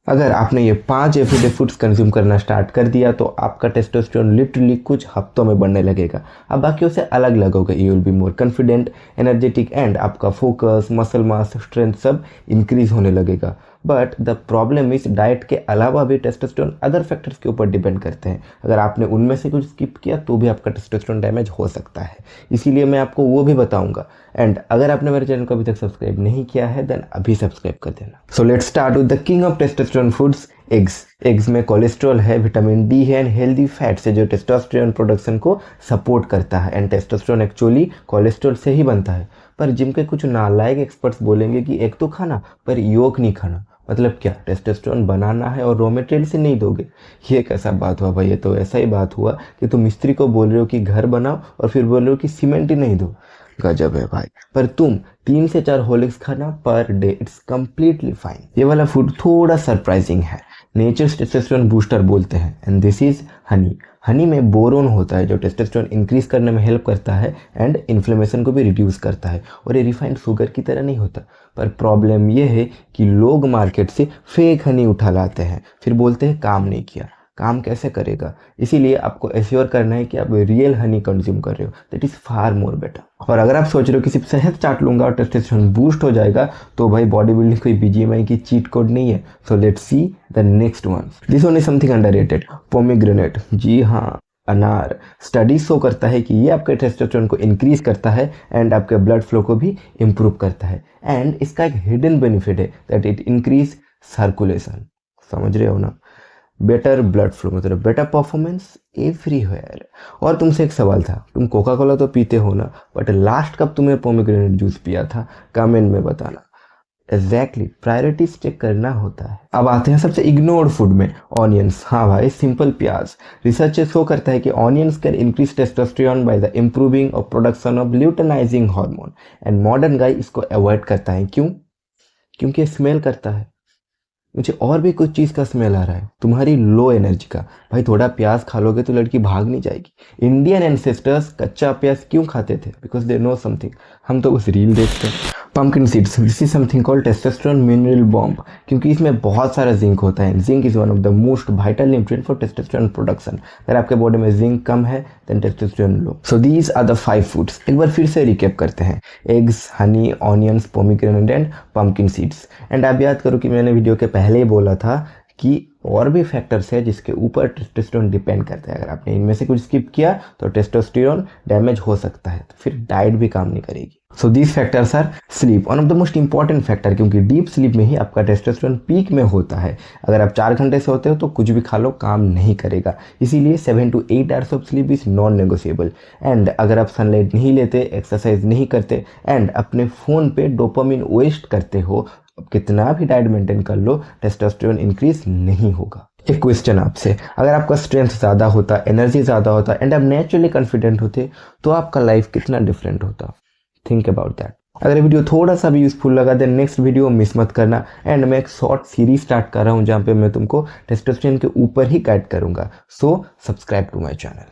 अगर आपने ये 5 एवरीडे फूड्स कंज्यूम करना स्टार्ट कर दिया तो आपका टेस्टोस्टेरोन लिटरली कुछ हफ्तों में बढ़ने लगेगा। अब बाकियों से अलग लगोगे, you will be more confident, energetic and आपका फोकस, मसल मास, स्ट्रेंथ सब इंक्रीज होने लगेगा। But the problem is diet के अलावा भी टेस्टोस्टेरोन अदर फैक्टर्स के ऊपर डिपेंड करते हैं। अगर आपने उनमें से कुछ स्किप किया तो भी आपका टेस्टोस्टेरोन डैमेज हो सकता है, इसीलिए मैं आपको वो भी बताऊंगा। एंड अगर आपने मेरे चैनल को अभी तक सब्सक्राइब नहीं किया है देन अभी सब्सक्राइब कर देना। So let's start with the king of testosterone foods, eggs. Eggs में कोलेस्ट्रॉल है, विटामिन डी है एंड हेल्दी फैट्स है जो टेस्टोस्टेरोन प्रोडक्शन को सपोर्ट करता है। एंड टेस्टोस्टेरोन एक्चुअली कोलेस्ट्रॉल से ही बनता है। पर जिम के कुछ नालायक एक्सपर्ट्स बोलेंगे कि एग तो खाना पर योक नहीं खाना। मतलब क्या, टेस्टोस्टेरोन बनाना है और रॉ मटेरियल से नहीं दोगे? ये कैसा बात हुआ भाई? ये तो ऐसा ही बात हुआ कि तुम मिस्त्री को बोल रहे हो कि घर बनाओ और फिर बोल रहे हो कि सीमेंट ही नहीं दो। गजब है भाई। पर तुम 3 से 4 हॉर्लिक्स खाना per day, it's completely fine. ये वाला फूड थोड़ा सरप्राइजिंग है। नेचर्स टेस्टोस्टेरोन बूस्टर बोलते हैं and this is Honey. Honey में बोरोन होता है जो टेस्टोस्टेरोन इंक्रीज करने में हेल्प करता है एंड इन्फ्लेमेशन को भी रिड्यूस करता है। और ये रिफाइंड शुगर की तरह नहीं होता। पर प्रॉब्लम ये है कि लोग मार्केट से फेक हनी उठा लाते हैं, फिर बोलते हैं काम नहीं किया। काम कैसे करेगा? इसीलिए आपको एश्योर करना है कि आप रियल हनी कंज्यूम कर रहे हो, that is far more better. और अगर आप सोच रहे हो कि सिर्फ शहद चाट लूंगा और टेस्टोस्टेरोन बूस्ट हो जाएगा, तो भाई बॉडी बिल्डिंग कोई बीजीएमआई की चीट कोड नहीं है। So let's see the next one. This one is something underrated, pomegranate. जी हाँ, अनार। स्टडी शो करता है कि ये आपके टेस्टोस्टेरोन को इंक्रीज करता है एंड आपके ब्लड फ्लो को भी इम्प्रूव करता है। एंड इसका एक हिडन बेनिफिट है दैट इट इंक्रीज सर्कुलेशन। समझ रहे हो ना? बेटर ब्लड फ्लो मतलब बेटर परफॉर्मेंस एवरीवेयर। और तुमसे एक सवाल था, तुम कोका कोला तो पीते हो ना, बट लास्ट कब तुमने पोमीग्रेनेट जूस पिया था? कमेंट में बताना। एग्जैक्टली, प्रायोरिटीज चेक करना होता है। अब आते हैं सबसे इग्नोर्ड फूड में, ऑनियंस। हाँ भाई, सिंपल प्याज। रिसर्च शो करता है कि onions can increase testosterone by the improving of production of luteinizing hormone. And modern guy इसको अवॉइड करता है। क्यों? क्योंकि स्मेल करता है। मुझे और भी कुछ चीज़ का स्मेल आ रहा है, तुम्हारी लो एनर्जी का। भाई थोड़ा प्याज खा लोगे तो लड़की भाग नहीं जाएगी। इंडियन एंसेस्टर्स कच्चा प्याज क्यों खाते थे? Because they know something. हम तो उस रील देखते हैं। Pumpkin seeds, this is something called testosterone mineral bomb, क्योंकि इसमें बहुत सारा जिंक होता है। Zinc is one of the most vital nutrient for testosterone production. अगर आपके बॉडी में जिंक कम है then testosterone low. So these are the 5 foods. एक बार फिर से रिकैप करते हैं, eggs, honey, onions, pomegranate and pumpkin seeds. And आप याद करो कि मैंने वीडियो के पहले ही बोला था कि और भी फैक्टर्स है जिसके ऊपर टेस्टोस्टेरोन डिपेंड करता है। अगर आपने इनमें से कुछ स्किप किया तो टेस्टोस्टेरोन डैमेज हो सकता है, तो फिर डाइट भी काम नहीं करेगी। So these factors are sleep, one of the most important factor, क्योंकि डीप स्लीप में ही आपका टेस्टोस्टेरोन पीक में होता है। अगर आप 4 घंटे से होते हो तो कुछ भी खा लो काम नहीं करेगा, इसीलिए 7 to 8 hours of sleep is non negotiable. And अगर आप सनलाइट नहीं लेते, एक्सरसाइज नहीं करते एंड अपने फ़ोन पे डोपामिन वेस्ट करते हो, कितना भी डाइट मेंटेन कर लो, टेस्टोस्टेरोन इंक्रीज नहीं होगा। एक क्वेश्चन आपसे, अगर आपका स्ट्रेंथ ज़्यादा होता, एनर्जी ज़्यादा होता एंड आप नेचुरली कॉन्फिडेंट होते तो आपका लाइफ कितना डिफरेंट होता? Think about that. अगर ये वीडियो थोड़ा सा भी यूजफुल लगा देन नेक्स्ट वीडियो मिस मत करना। एंड मैं एक शॉर्ट सीरीज स्टार्ट कर रहा हूँ जहाँ पे मैं तुमको टेस्टोस्टेरोन के ऊपर ही गाइड करूँगा। So subscribe to my channel.